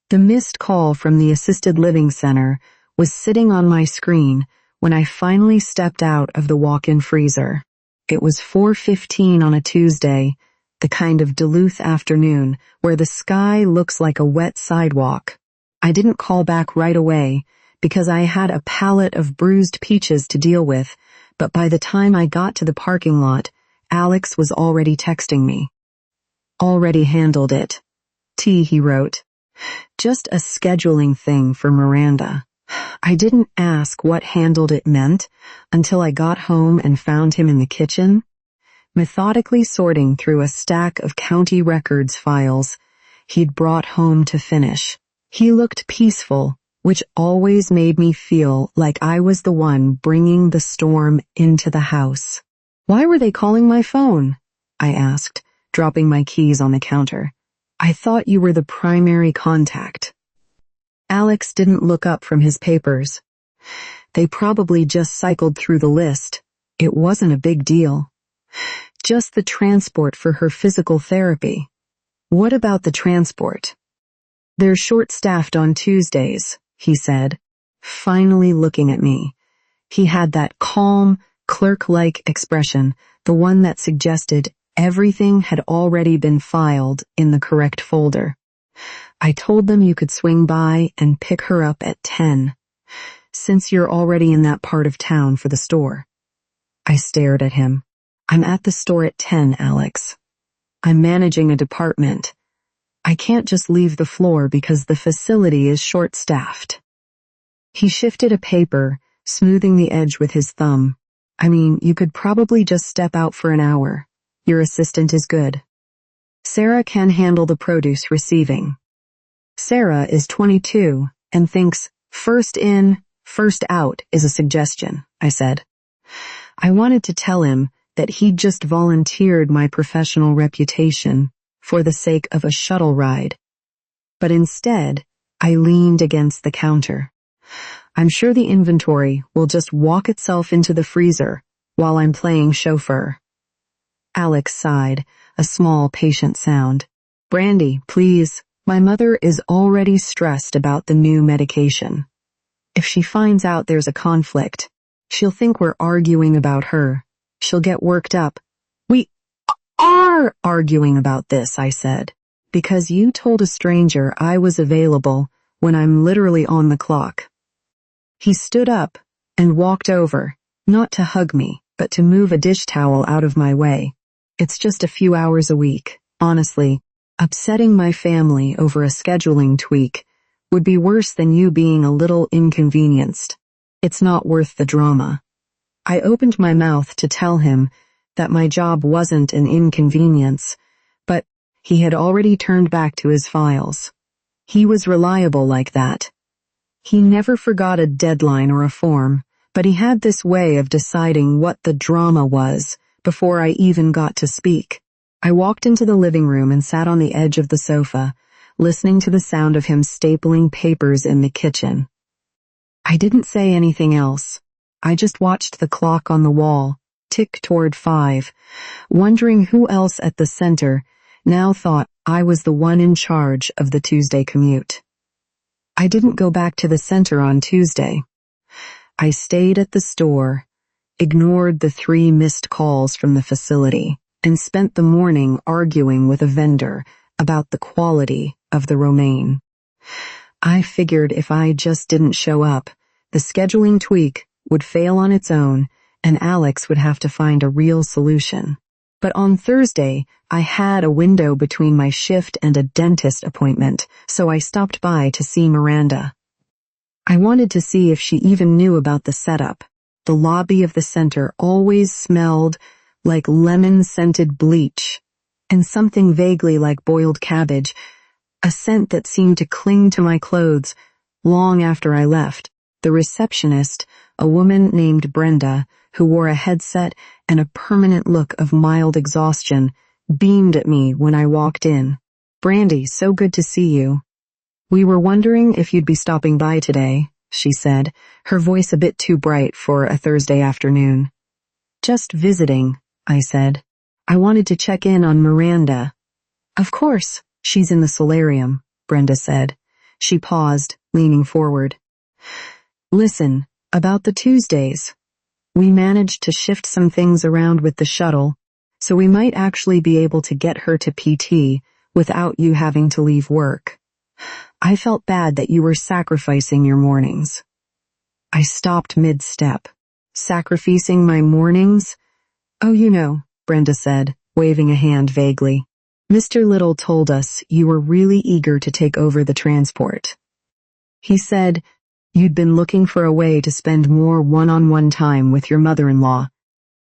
The missed call from the assisted living center was sitting on my screen when I finally stepped out of the walk-in freezer. It was 4:15 on a Tuesday, the kind of Duluth afternoon where the sky looks like a wet sidewalk. I didn't call back right away because I had a pallet of bruised peaches to deal with, but by the time I got to the parking lot, Alex was already texting me. "Already handled it. T," he wrote. "Just a scheduling thing for Miranda." I didn't ask what handled it meant until I got home and found him in the kitchen, methodically sorting through a stack of county records files he'd brought home to finish. He looked peaceful, which always made me feel like I was the one bringing the storm into the house. "Why were they calling my phone?" I asked, dropping my keys on the counter. "I thought you were the primary contact." Alex didn't look up from his papers. "They probably just cycled through the list. It wasn't a big deal. Just the transport for her physical therapy." "What about the transport?" "They're short-staffed on Tuesdays," he said, finally looking at me. He had that calm, clerk-like expression, the one that suggested everything had already been filed in the correct folder. "I told them you could swing by and pick her up at 10, since you're already in that part of town for the store." I stared at him. "I'm at the store at 10, Alex. I'm managing a department. I can't just leave the floor because the facility is short-staffed." He shifted a paper, smoothing the edge with his thumb. "I mean, you could probably just step out for an hour. Your assistant is good. Sarah can handle the produce receiving." Sarah is 22 and thinks first in, first out is a suggestion, I said. I wanted to tell him that he'd just volunteered my professional reputation for the sake of a shuttle ride. But instead, I leaned against the counter. "I'm sure the inventory will just walk itself into the freezer while I'm playing chauffeur." Alex sighed, a small, patient sound. "Brandy, please. My mother is already stressed about the new medication. If she finds out there's a conflict, she'll think we're arguing about her. She'll get worked up." "We are arguing about this," I said, "because you told a stranger I was available when I'm literally on the clock." He stood up and walked over, not to hug me, but to move a dish towel out of my way. "It's just a few hours a week. Honestly, upsetting my family over a scheduling tweak would be worse than you being a little inconvenienced. It's not worth the drama." I opened my mouth to tell him that my job wasn't an inconvenience, but he had already turned back to his files. He was reliable like that. He never forgot a deadline or a form, but he had this way of deciding what the drama was before I even got to speak. I walked into the living room and sat on the edge of the sofa, listening to the sound of him stapling papers in the kitchen. I didn't say anything else. I just watched the clock on the wall tick toward 5, wondering who else at the center now thought I was the one in charge of the Tuesday commute. I didn't go back to the center on Tuesday. I stayed at the store, ignored the 3 missed calls from the facility, and spent the morning arguing with a vendor about the quality of the romaine. I figured if I just didn't show up, the scheduling tweak would fail on its own and Alex would have to find a real solution. But on Thursday, I had a window between my shift and a dentist appointment, so I stopped by to see Miranda. I wanted to see if she even knew about the setup. The lobby of the center always smelled like lemon-scented bleach, and something vaguely like boiled cabbage, a scent that seemed to cling to my clothes long after I left. The receptionist, a woman named Brenda, who wore a headset and a permanent look of mild exhaustion, beamed at me when I walked in. "Brandy, so good to see you. We were wondering if you'd be stopping by today," she said, her voice a bit too bright for a Thursday afternoon. "Just visiting," I said. "I wanted to check in on Miranda." "Of course, she's in the solarium," Brenda said. She paused, leaning forward. Listen, about the Tuesdays. We managed to shift some things around with the shuttle, so we might actually be able to get her to PT without you having to leave work. I felt bad that you were sacrificing your mornings. I stopped mid-step. Sacrificing my mornings? Oh, you know, Brenda said, waving a hand vaguely. Mr. Little told us you were really eager to take over the transport. He said you'd been looking for a way to spend more one-on-one time with your mother-in-law,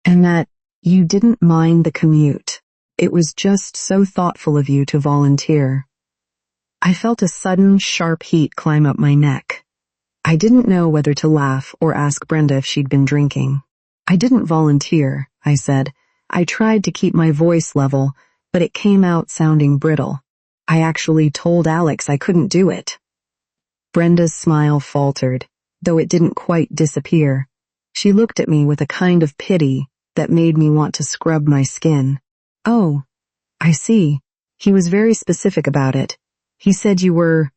and that you didn't mind the commute. It was just so thoughtful of you to volunteer. I felt a sudden, sharp heat climb up my neck. I didn't know whether to laugh or ask Brenda if she'd been drinking. I didn't volunteer, I said. I tried to keep my voice level, but it came out sounding brittle. I actually told Alex I couldn't do it. Brenda's smile faltered, though it didn't quite disappear. She looked at me with a kind of pity that made me want to scrub my skin. Oh, I see. He was very specific about it. He said you were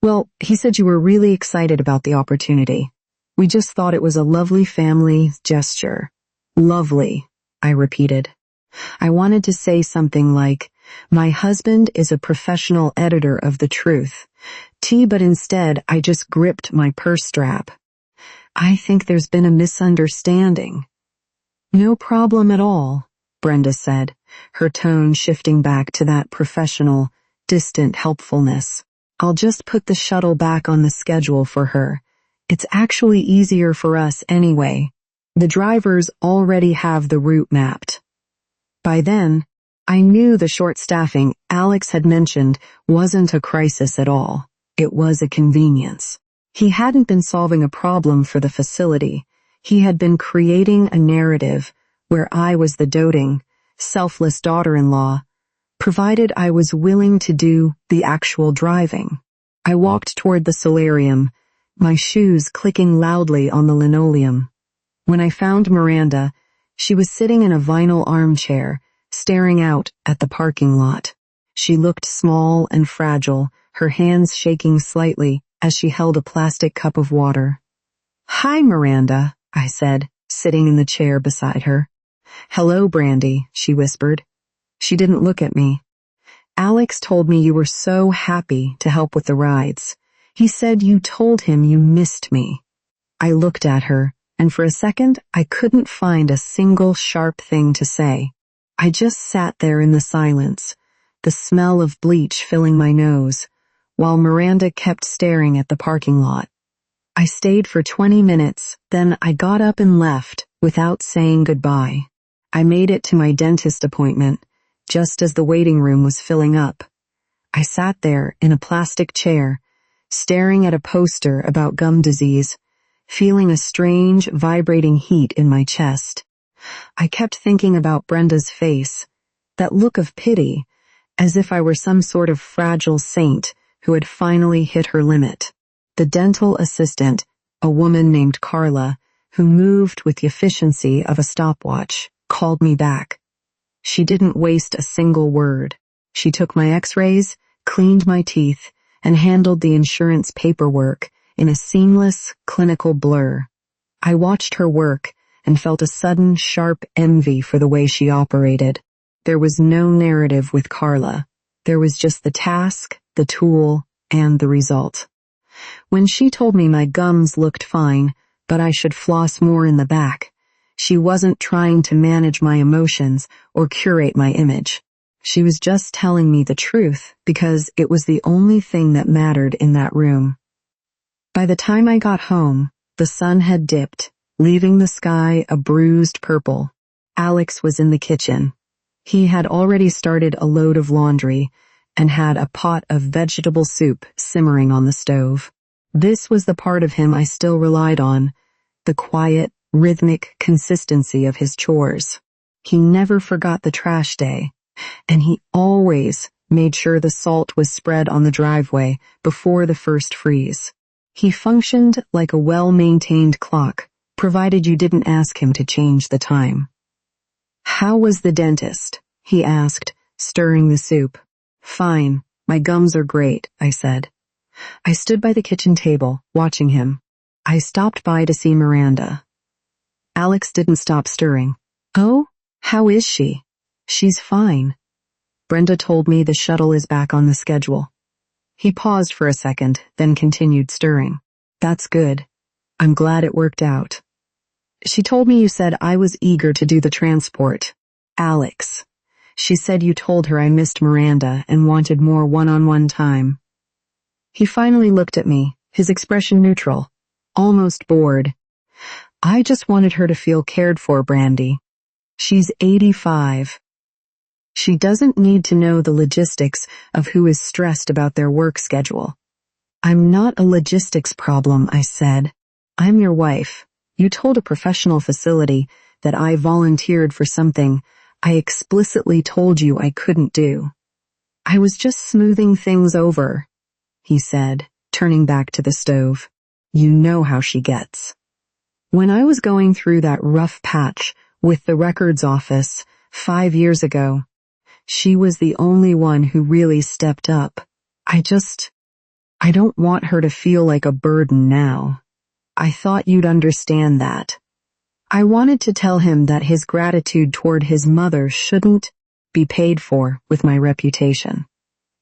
really excited about the opportunity. We just thought it was a lovely family gesture. Lovely, I repeated. I wanted to say something like, my husband is a professional editor of The Truth. But instead I just gripped my purse strap. I think there's been a misunderstanding. No problem at all, Brenda said, her tone shifting back to that professional, distant helpfulness. I'll just put the shuttle back on the schedule for her. It's actually easier for us anyway. The drivers already have the route mapped. By then, I knew the short staffing Alex had mentioned wasn't a crisis at all. It was a convenience. He hadn't been solving a problem for the facility. He had been creating a narrative where I was the doting, selfless daughter-in-law, provided I was willing to do the actual driving. I walked toward the solarium, my shoes clicking loudly on the linoleum. When I found Miranda, she was sitting in a vinyl armchair, staring out at the parking lot. She looked small and fragile, her hands shaking slightly as she held a plastic cup of water. Hi, Miranda, I said, sitting in the chair beside her. Hello, Brandy, she whispered. She didn't look at me. Alex told me you were so happy to help with the rides. He said you told him you missed me. I looked at her, and for a second I couldn't find a single sharp thing to say. I just sat there in the silence, the smell of bleach filling my nose, while Miranda kept staring at the parking lot. I stayed for 20 minutes, then I got up and left without saying goodbye. I made it to my dentist appointment, just as the waiting room was filling up. I sat there in a plastic chair, staring at a poster about gum disease, feeling a strange, vibrating heat in my chest. I kept thinking about Brenda's face, that look of pity, as if I were some sort of fragile saint who had finally hit her limit. The dental assistant, a woman named Carla, who moved with the efficiency of a stopwatch, called me back. She didn't waste a single word. She took my x-rays, cleaned my teeth, and handled the insurance paperwork in a seamless, clinical blur. I watched her work and felt a sudden, sharp envy for the way she operated. There was no narrative with Carla. There was just the task, the tool, and the result. When she told me my gums looked fine, but I should floss more in the back, she wasn't trying to manage my emotions or curate my image. She was just telling me the truth because it was the only thing that mattered in that room. By the time I got home, the sun had dipped, leaving the sky a bruised purple. Alex was in the kitchen. He had already started a load of laundry and had a pot of vegetable soup simmering on the stove. This was the part of him I still relied on, the quiet, rhythmic consistency of his chores. He never forgot the trash day, and he always made sure the salt was spread on the driveway before the first freeze. He functioned like a well-maintained clock, provided you didn't ask him to change the time. How was the dentist? He asked, stirring the soup. Fine, my gums are great, I said. I stood by the kitchen table, watching him. I stopped by to see Miranda. Alex didn't stop stirring. Oh, how is she? She's fine. Brenda told me the shuttle is back on the schedule. He paused for a second, then continued stirring. That's good. I'm glad it worked out. She told me you said I was eager to do the transport. Alex. She said you told her I missed Miranda and wanted more one-on-one time. He finally looked at me, his expression neutral, almost bored. I just wanted her to feel cared for, Brandy. She's 85. She doesn't need to know the logistics of who is stressed about their work schedule. I'm not a logistics problem, I said. I'm your wife. You told a professional facility that I volunteered for something I explicitly told you I couldn't do. I was just smoothing things over, he said, turning back to the stove. You know how she gets. When I was going through that rough patch with the records office 5 years ago, she was the only one who really stepped up. I don't want her to feel like a burden now. I thought you'd understand that. I wanted to tell him that his gratitude toward his mother shouldn't be paid for with my reputation.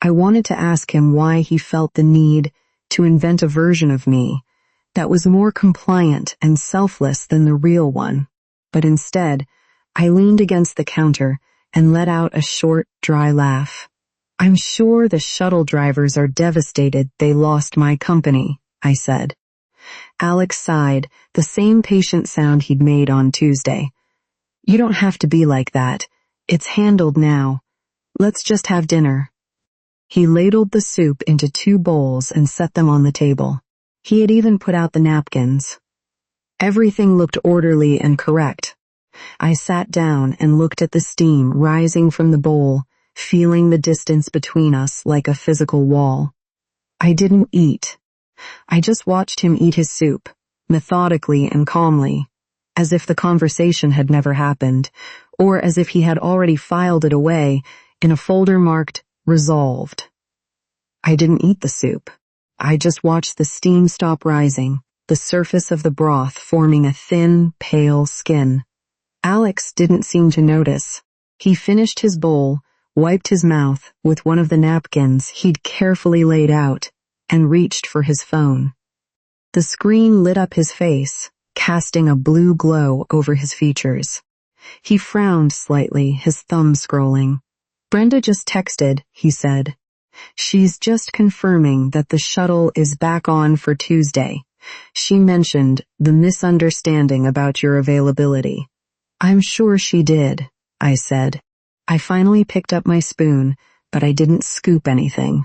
I wanted to ask him why he felt the need to invent a version of me that was more compliant and selfless than the real one. But instead, I leaned against the counter and let out a short, dry laugh. I'm sure the shuttle drivers are devastated they lost my company, I said. Alex sighed, the same patient sound he'd made on Tuesday. You don't have to be like that. It's handled now. Let's just have dinner. He ladled the soup into 2 bowls and set them on the table. He had even put out the napkins. Everything looked orderly and correct. I sat down and looked at the steam rising from the bowl, feeling the distance between us like a physical wall. I didn't eat. I just watched him eat his soup, methodically and calmly, as if the conversation had never happened, or as if he had already filed it away in a folder marked Resolved. I didn't eat the soup. I just watched the steam stop rising, the surface of the broth forming a thin, pale skin. Alex didn't seem to notice. He finished his bowl, wiped his mouth with one of the napkins he'd carefully laid out, and reached for his phone. The screen lit up his face, casting a blue glow over his features. He frowned slightly, his thumb scrolling. Brenda just texted, he said. She's just confirming that the shuttle is back on for Tuesday. She mentioned the misunderstanding about your availability. I'm sure she did, I said. I finally picked up my spoon, but I didn't scoop anything.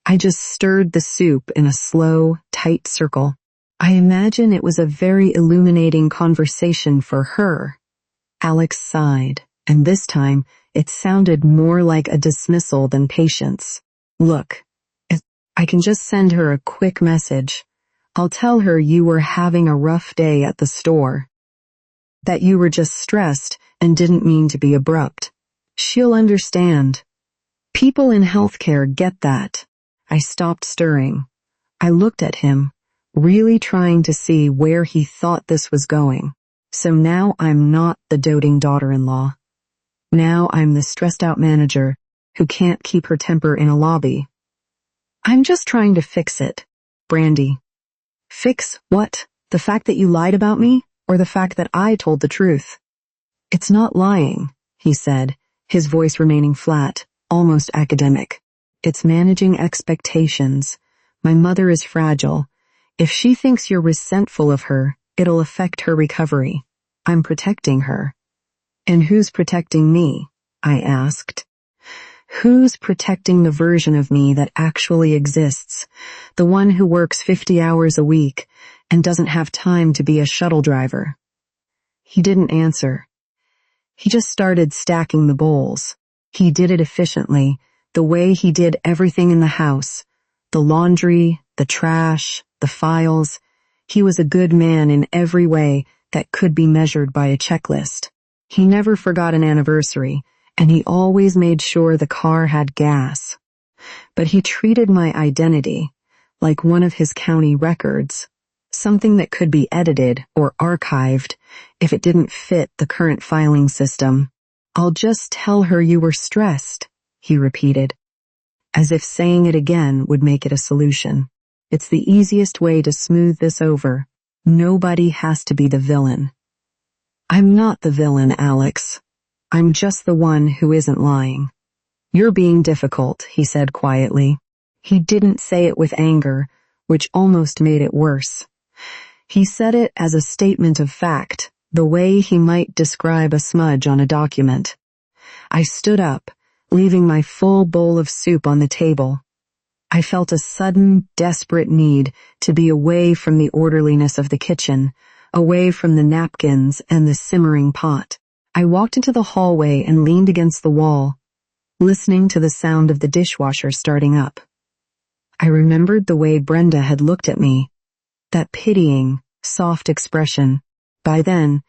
I just stirred the soup in a slow, tight circle. I imagine it was a very illuminating conversation for her. Alex sighed, and this time it sounded more like a dismissal than patience. Look, if I can just send her a quick message. I'll tell her you were having a rough day at the store. That you were just stressed and didn't mean to be abrupt. She'll understand. People in healthcare get that. I stopped stirring. I looked at him, really trying to see where he thought this was going. So now I'm not the doting daughter-in-law. Now I'm the stressed-out manager who can't keep her temper in a lobby. I'm just trying to fix it, Brandy. Fix what? The fact that you lied about me, or the fact that I told the truth? It's not lying, he said, his voice remaining flat, almost academic. It's managing expectations. My mother is fragile. If she thinks you're resentful of her, it'll affect her recovery. I'm protecting her. And who's protecting me? I asked. Who's protecting the version of me that actually exists? The one who works 50 hours a week and doesn't have time to be a shuttle driver. He didn't answer. He just started stacking the bowls. He did it efficiently, the way he did everything in the house. The laundry, the trash, the files. He was a good man in every way that could be measured by a checklist. He never forgot an anniversary, and he always made sure the car had gas. But he treated my identity like one of his county records, something that could be edited or archived if it didn't fit the current filing system. "I'll just tell her you were stressed," he repeated, as if saying it again would make it a solution. "It's the easiest way to smooth this over. Nobody has to be the villain." "I'm not the villain, Alex. I'm just the one who isn't lying." "You're being difficult," he said quietly. He didn't say it with anger, which almost made it worse. He said it as a statement of fact, the way he might describe a smudge on a document. I stood up, leaving my full bowl of soup on the table. I felt a sudden, desperate need to be away from the orderliness of the kitchen, away from the napkins and the simmering pot. I walked into the hallway and leaned against the wall, listening to the sound of the dishwasher starting up. I remembered the way Brenda had looked at me, that pitying, soft expression. By then,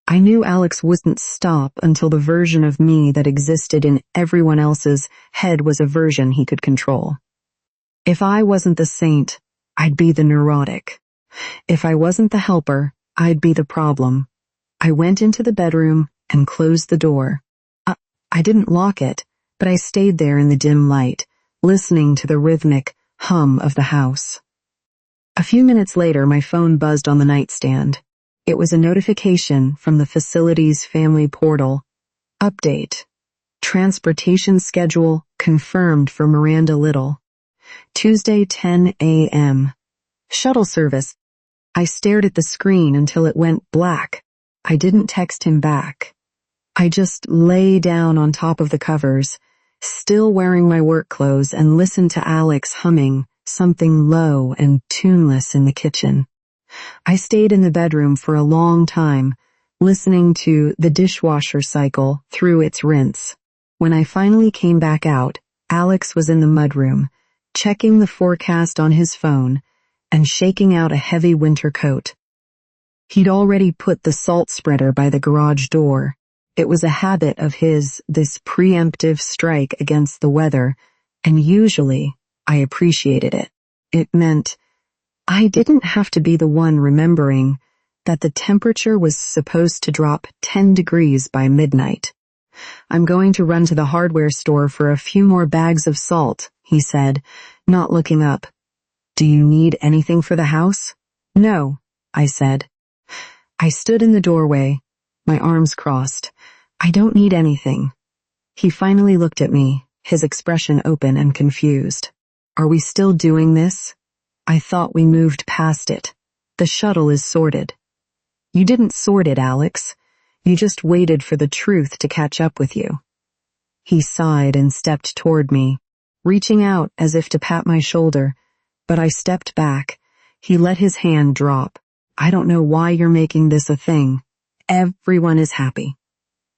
I knew Alex wouldn't stop until the version of me that existed in everyone else's head was a version he could control. If I wasn't the saint, I'd be the neurotic. If I wasn't the helper, I'd be the problem. I went into the bedroom and closed the door. I didn't lock it, but I stayed there in the dim light, listening to the rhythmic hum of the house. A few minutes later, my phone buzzed on the nightstand. It was a notification from the facility's family portal. Update. Transportation schedule confirmed for Miranda Little. Tuesday, 10 a.m. Shuttle service. I stared at the screen until it went black. I didn't text him back. I just lay down on top of the covers, still wearing my work clothes, and listened to Alex humming something low and tuneless in the kitchen. I stayed in the bedroom for a long time, listening to the dishwasher cycle through its rinse. When I finally came back out, Alex was in the mudroom, checking the forecast on his phone and shaking out a heavy winter coat. He'd already put the salt spreader by the garage door. It was a habit of his, this preemptive strike against the weather, and usually I appreciated it. It meant I didn't have to be the one remembering that the temperature was supposed to drop 10 degrees by midnight. "I'm going to run to the hardware store for a few more bags of salt," he said, not looking up. "Do you need anything for the house?" "No," I said. I stood in the doorway, my arms crossed. "I don't need anything." He finally looked at me, his expression open and confused. "Are we still doing this? I thought we moved past it. The shuttle is sorted." "You didn't sort it, Alex. You just waited for the truth to catch up with you." He sighed and stepped toward me, reaching out as if to pat my shoulder, but I stepped back. He let his hand drop. "I don't know why you're making this a thing. Everyone is happy.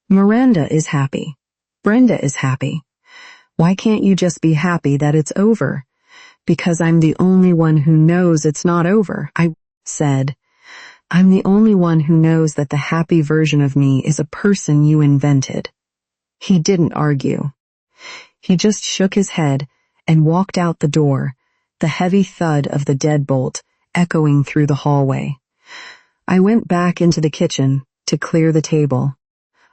Miranda is happy. Brenda is happy. Why can't you just be happy that it's over?" "Because I'm the only one who knows it's not over," I said. "I'm the only one who knows that the happy version of me is a person you invented." He didn't argue. He just shook his head and walked out the door, the heavy thud of the deadbolt echoing through the hallway. I went back into the kitchen to clear the table.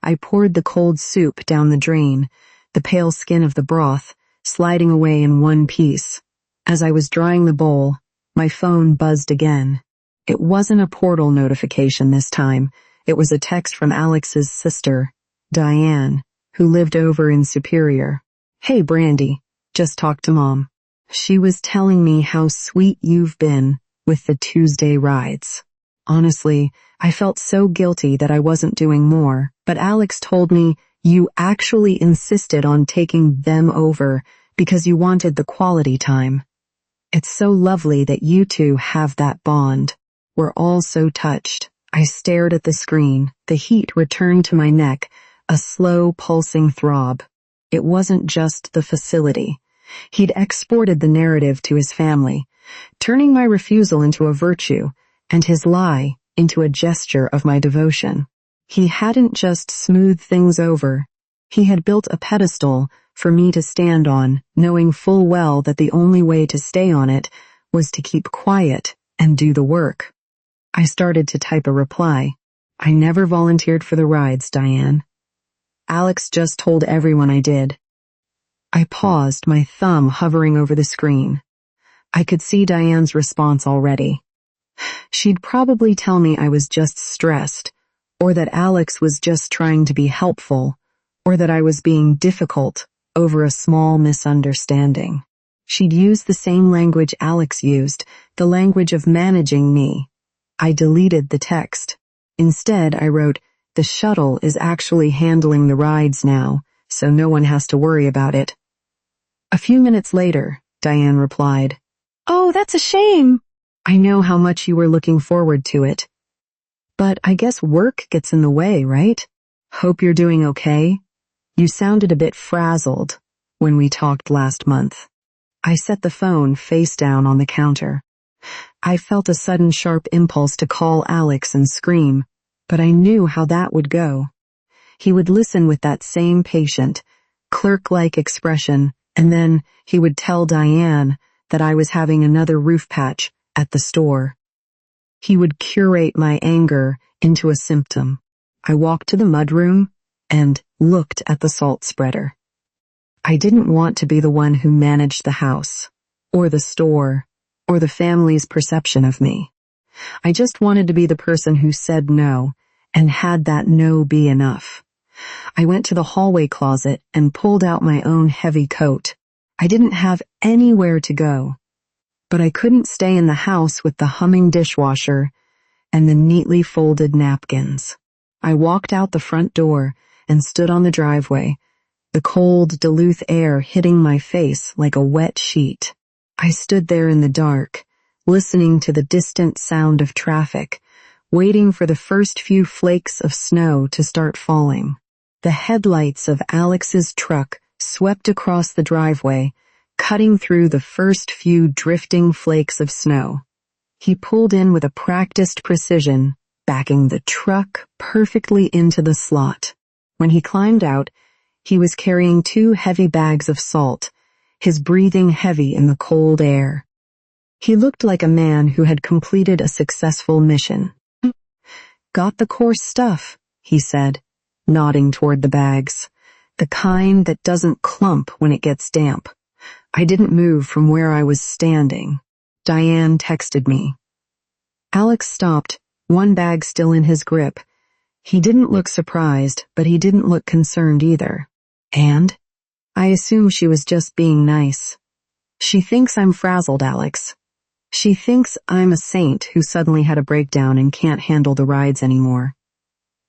I poured the cold soup down the drain, the pale skin of the broth sliding away in one piece. As I was drying the bowl, my phone buzzed again. It wasn't a portal notification this time. It was a text from Alex's sister, Diane, who lived over in Superior. "Hey, Brandy, just talked to Mom. She was telling me how sweet you've been with the Tuesday rides." Honestly, I felt so guilty that I wasn't doing more, but Alex told me, "You actually insisted on taking them over because you wanted the quality time. It's so lovely that you two have that bond. We're all so touched." I stared at the screen. The heat returned to my neck, a slow, pulsing throb. It wasn't just the facility. He'd exported the narrative to his family, turning my refusal into a virtue and his lie into a gesture of my devotion. He hadn't just smoothed things over. He had built a pedestal for me to stand on, knowing full well that the only way to stay on it was to keep quiet and do the work. I started to type a reply. I never volunteered for the rides, Diane. Alex just told everyone I did. I paused, my thumb hovering over the screen. I could see Diane's response already. She'd probably tell me I was just stressed, or that Alex was just trying to be helpful, or that I was being difficult over a small misunderstanding. She'd use the same language Alex used, the language of managing me. I deleted the text. Instead, I wrote, "The shuttle is actually handling the rides now, so no one has to worry about it." A few minutes later, Diane replied, "Oh, that's a shame. I know how much you were looking forward to it. But I guess work gets in the way, right? Hope you're doing okay. You sounded a bit frazzled when we talked last month." I set the phone face down on the counter. I felt a sudden sharp impulse to call Alex and scream, but I knew how that would go. He would listen with that same patient, clerk-like expression, and then he would tell Diane that I was having another roof patch at the store. He would curate my anger into a symptom. I walked to the mudroom and looked at the salt spreader. I didn't want to be the one who managed the house, or the store, or the family's perception of me. I just wanted to be the person who said no, and had that no be enough. I went to the hallway closet and pulled out my own heavy coat. I didn't have anywhere to go, but I couldn't stay in the house with the humming dishwasher and the neatly folded napkins. I walked out the front door and stood on the driveway, the cold Duluth air hitting my face like a wet sheet. I stood there in the dark, listening to the distant sound of traffic, waiting for the first few flakes of snow to start falling. The headlights of Alex's truck swept across the driveway, cutting through the first few drifting flakes of snow. He pulled in with a practiced precision, backing the truck perfectly into the slot. When he climbed out, he was carrying 2 heavy bags of salt, his breathing heavy in the cold air. He looked like a man who had completed a successful mission. "Got the coarse stuff," he said, nodding toward the bags, "the kind that doesn't clump when it gets damp." I didn't move from where I was standing. Diane texted me. Alex stopped, one bag still in his grip. He didn't look surprised, but he didn't look concerned either. And? I assume she was just being nice. "She thinks I'm frazzled, Alex. She thinks I'm a saint who suddenly had a breakdown and can't handle the rides anymore."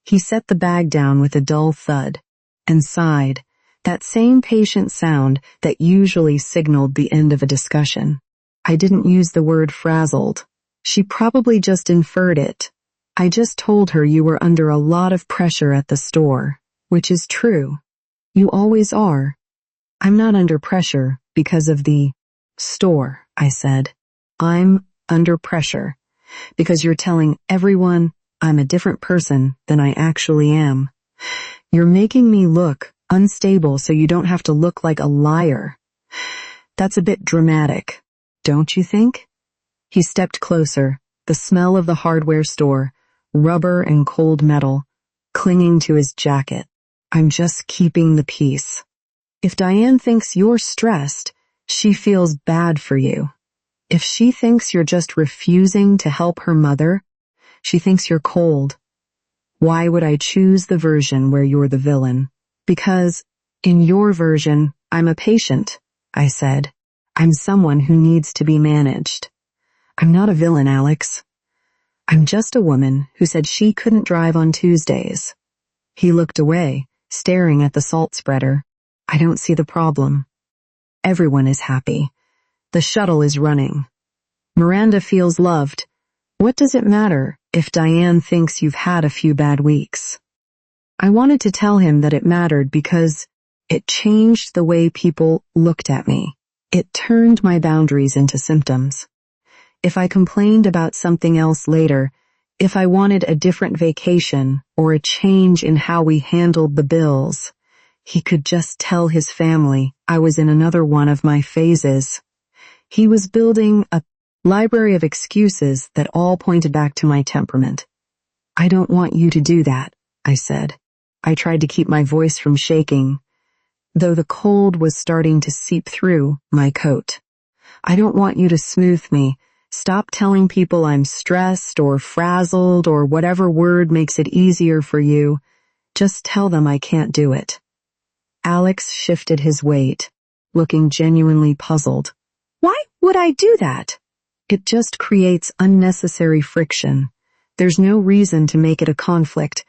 He set the bag down with a dull thud and sighed, that same patient sound that usually signaled the end of a discussion. I didn't use the word frazzled. She probably just inferred it. I just told her you were under a lot of pressure at the store, which is true. You always are. "I'm not under pressure because of the store," I said. "I'm under pressure because you're telling everyone I'm a different person than I actually am. You're making me look unstable so you don't have to look like a liar. That's a bit dramatic, don't you think?" He stepped closer, the smell of the hardware store, rubber and cold metal, clinging to his jacket. "I'm just keeping the peace. If Diane thinks you're stressed, she feels bad for you. If she thinks you're just refusing to help her mother, she thinks you're cold. Why would I choose the version where you're the villain? Because, in your version, I'm a patient," I said. "I'm someone who needs to be managed. I'm not a villain, Alex. I'm just a woman who said she couldn't drive on Tuesdays." He looked away, staring at the salt spreader. "I don't see the problem. Everyone is happy. The shuttle is running. Miranda feels loved. What does it matter if Diane thinks you've had a few bad weeks?" I wanted to tell him that it mattered because it changed the way people looked at me. It turned my boundaries into symptoms. If I complained about something else later, if I wanted a different vacation or a change in how we handled the bills, he could just tell his family I was in another one of my phases. He was building a library of excuses that all pointed back to my temperament. "I don't want you to do that," I said. I tried to keep my voice from shaking, though the cold was starting to seep through my coat. "I don't want you to smooth me. Stop telling people I'm stressed or frazzled or whatever word makes it easier for you. Just tell them I can't do it." Alex shifted his weight, looking genuinely puzzled. "Why would I do that?" "It just creates unnecessary friction. There's no reason to make it a conflict.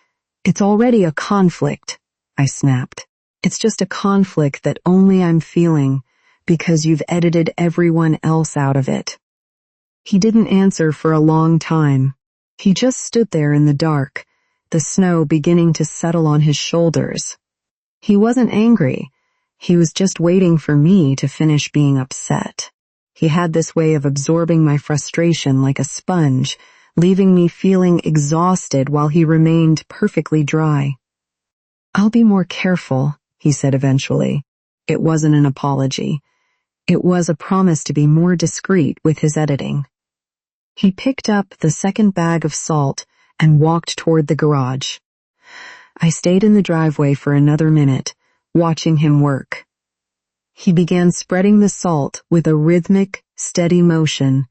It's already a conflict," I snapped. "It's just a conflict that only I'm feeling because you've edited everyone else out of it." He didn't answer for a long time. He just stood there in the dark, the snow beginning to settle on his shoulders. He wasn't angry. He was just waiting for me to finish being upset. He had this way of absorbing my frustration like a sponge, leaving me feeling exhausted while he remained perfectly dry. "I'll be more careful," he said eventually. It wasn't an apology. It was a promise to be more discreet with his editing. He picked up the second bag of salt and walked toward the garage. I stayed in the driveway for another minute, watching him work. He began spreading the salt with a rhythmic, steady motion,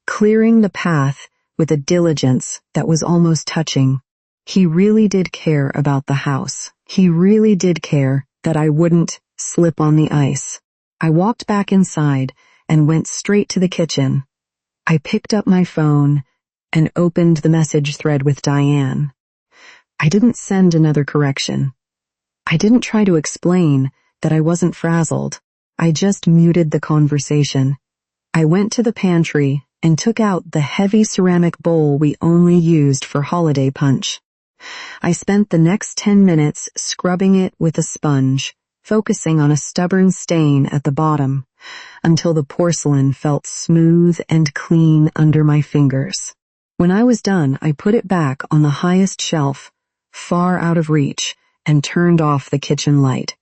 clearing the path with a diligence that was almost touching. He really did care about the house. He really did care that I wouldn't slip on the ice. I walked back inside and went straight to the kitchen. I picked up my phone and opened the message thread with Diane. I didn't send another correction. I didn't try to explain that I wasn't frazzled. I just muted the conversation. I went to the pantry and took out the heavy ceramic bowl we only used for holiday punch. I spent the next 10 minutes scrubbing it with a sponge, focusing on a stubborn stain at the bottom, until the porcelain felt smooth and clean under my fingers. When I was done, I put it back on the highest shelf, far out of reach, and turned off the kitchen light.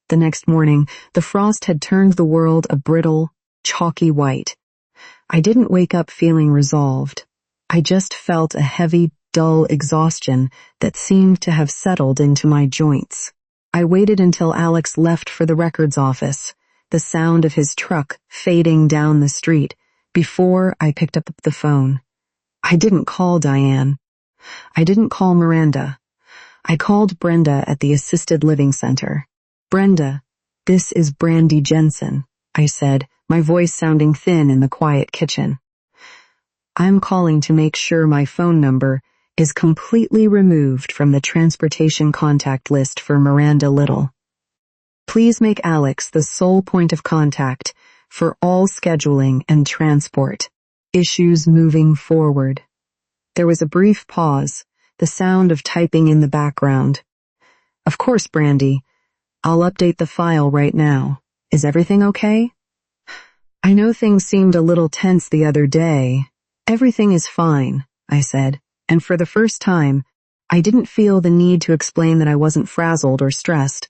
The next morning, the frost had turned the world a brittle, chalky white. I didn't wake up feeling resolved. I just felt a heavy, dull exhaustion that seemed to have settled into my joints. I waited until Alex left for the records office, the sound of his truck fading down the street, before I picked up the phone. I didn't call Diane. I didn't call Miranda. I called Brenda at the assisted living center. "Brenda, this is Brandy Jensen," I said, my voice sounding thin in the quiet kitchen. "I'm calling to make sure my phone number is completely removed from the transportation contact list for Miranda Little. Please make Alex the sole point of contact for all scheduling and transport issues moving forward." There was a brief pause, the sound of typing in the background. "Of course, Brandy. I'll update the file right now. Is everything okay?" "I know things seemed a little tense the other day. Everything is fine," I said, and for the first time, I didn't feel the need to explain that I wasn't frazzled or stressed.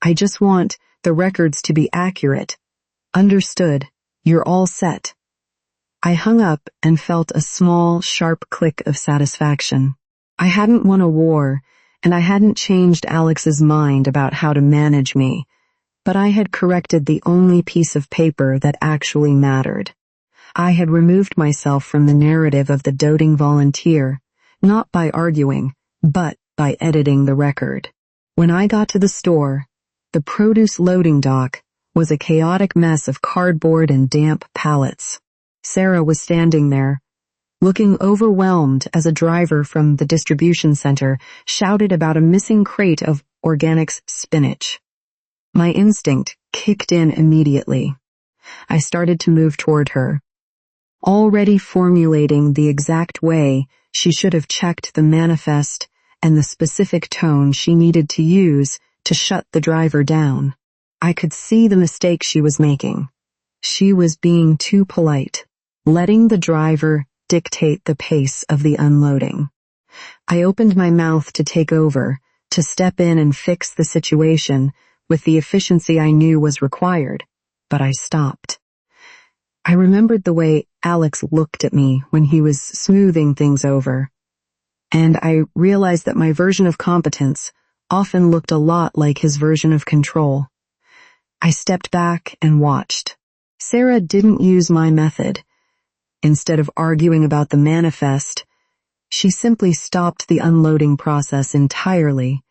"I just want the records to be accurate." "Understood. You're all set." I hung up and felt a small, sharp click of satisfaction. I hadn't won a war, and I hadn't changed Alex's mind about how to manage me, but I had corrected the only piece of paper that actually mattered. I had removed myself from the narrative of the doting volunteer, not by arguing, but by editing the record. When I got to the store, the produce loading dock was a chaotic mess of cardboard and damp pallets. Sarah was standing there, looking overwhelmed as a driver from the distribution center shouted about a missing crate of organics spinach. My instinct kicked in immediately. I started to move toward her, already formulating the exact way she should have checked the manifest and the specific tone she needed to use to shut the driver down. I could see the mistake she was making. She was being too polite, letting the driver dictate the pace of the unloading. I opened my mouth to take over, to step in and fix the situation with the efficiency I knew was required, but I stopped. I remembered the way Alex looked at me when he was smoothing things over, and I realized that my version of competence often looked a lot like his version of control. I stepped back and watched. Sarah didn't use my method. Instead of arguing about the manifest, she simply stopped the unloading process entirely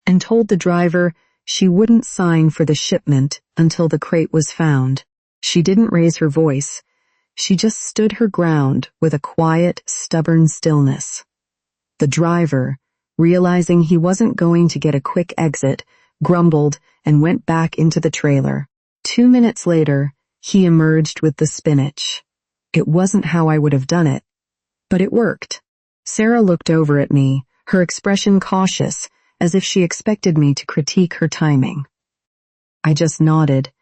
and told the driver she wouldn't sign for the shipment until the crate was found. She didn't raise her voice. She just stood her ground with a quiet, stubborn stillness. The driver, realizing he wasn't going to get a quick exit, grumbled and went back into the trailer. 2 minutes later, he emerged with the spinach. It wasn't how I would have done it, but it worked. Sarah looked over at me, her expression cautious, as if she expected me to critique her timing. I just nodded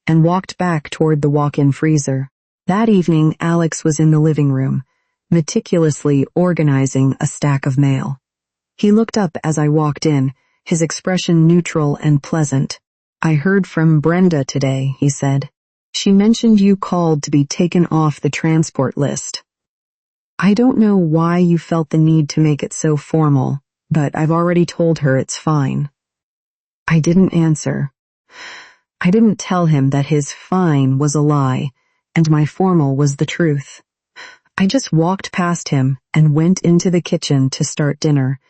and walked back toward the walk-in freezer. That evening, Alex was in the living room, meticulously organizing a stack of mail. He looked up as I walked in, his expression neutral and pleasant. "I heard from Brenda today," he said. "She mentioned you called to be taken off the transport list. I don't know why you felt the need to make it so formal, but I've already told her it's fine." I didn't answer. I didn't tell him that his fine was a lie, and my formal was the truth. I just walked past him and went into the kitchen to start dinner,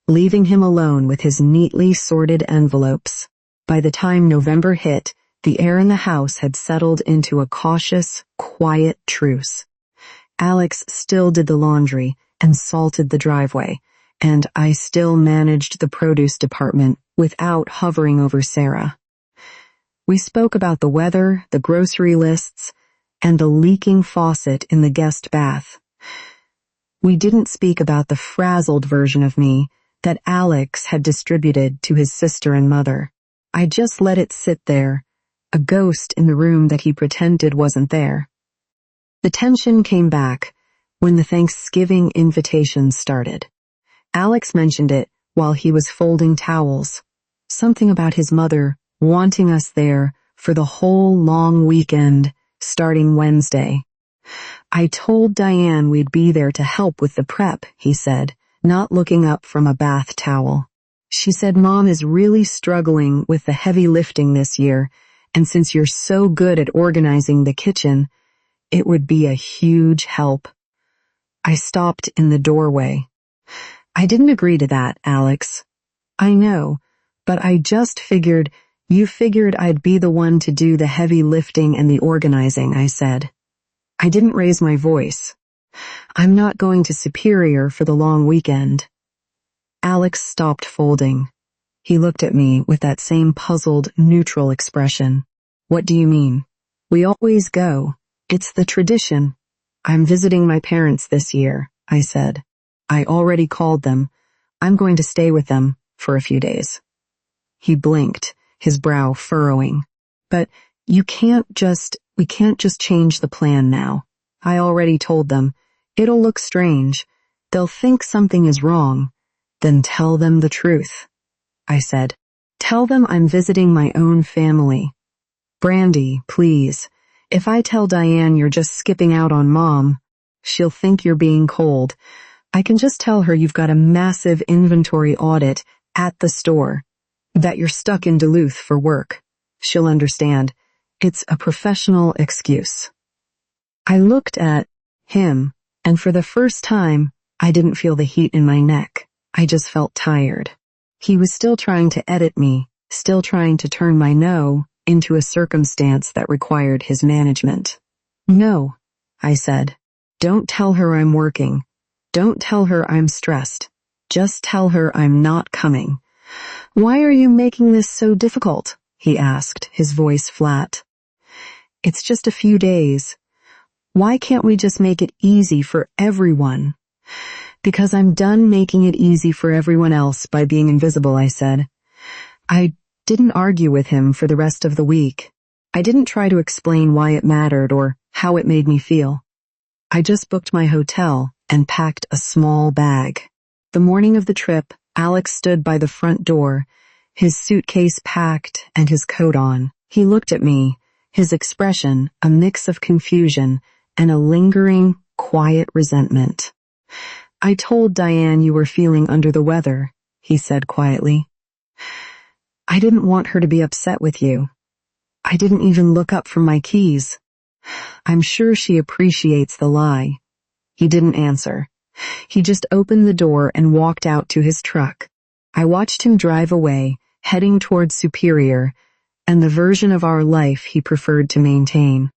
leaving him alone with his neatly sorted envelopes. By the time November hit, the air in the house had settled into a cautious, quiet truce. Alex still did the laundry and salted the driveway, and I still managed the produce department without hovering over Sarah. We spoke about the weather, the grocery lists, and the leaking faucet in the guest bath. We didn't speak about the frazzled version of me that Alex had distributed to his sister and mother. I just let it sit there, a ghost in the room that he pretended wasn't there. The tension came back when the Thanksgiving invitations started. Alex mentioned it while he was folding towels. Something about his mother wanting us there for the whole long weekend, starting Wednesday. "I told Diane we'd be there to help with the prep," he said, not looking up from a bath towel. "She said Mom is really struggling with the heavy lifting this year, and since you're so good at organizing the kitchen, it would be a huge help." I stopped in the doorway. "I didn't agree to that, Alex." "I know, but I just figured you figured I'd be the one to do the heavy lifting and the organizing," I said. I didn't raise my voice. "I'm not going to Superior for the long weekend." Alex stopped folding. He looked at me with that same puzzled, neutral expression. "What do you mean?" "We always go. It's the tradition." "I'm visiting my parents this year," I said. "I already called them. I'm going to stay with them for a few days." He blinked, his brow furrowing. "But we can't just change the plan now. I already told them. It'll look strange. They'll think something is wrong. Then tell them the truth." I said. "Tell them I'm visiting my own family." "Brandy, please. If I tell Diane you're just skipping out on Mom, she'll think you're being cold. I can just tell her you've got a massive inventory audit at the store, that you're stuck in Duluth for work. She'll understand. It's a professional excuse." I looked at him, and for the first time, I didn't feel the heat in my neck. I just felt tired. He was still trying to edit me, still trying to turn my no into a circumstance that required his management. "No," I said. "Don't tell her I'm working. Don't tell her I'm stressed. Just tell her I'm not coming." "Why are you making this so difficult?" he asked, his voice flat. "It's just a few days. Why can't we just make it easy for everyone?" "Because I'm done making it easy for everyone else by being invisible," I said. I didn't argue with him for the rest of the week. I didn't try to explain why it mattered or how it made me feel. I just booked my hotel and packed a small bag. The morning of the trip, Alex stood by the front door, his suitcase packed and his coat on. He looked at me, his expression a mix of confusion and a lingering, quiet resentment. "I told Diane you were feeling under the weather," he said quietly. "I didn't want her to be upset with you. I didn't even look up from my keys. I'm sure she appreciates the lie." He didn't answer. He just opened the door and walked out to his truck. I watched him drive away, heading towards Superior, and the version of our life he preferred to maintain.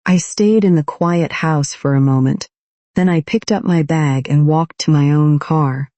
I stayed in the quiet house for a moment. Then I picked up my bag and walked to my own car.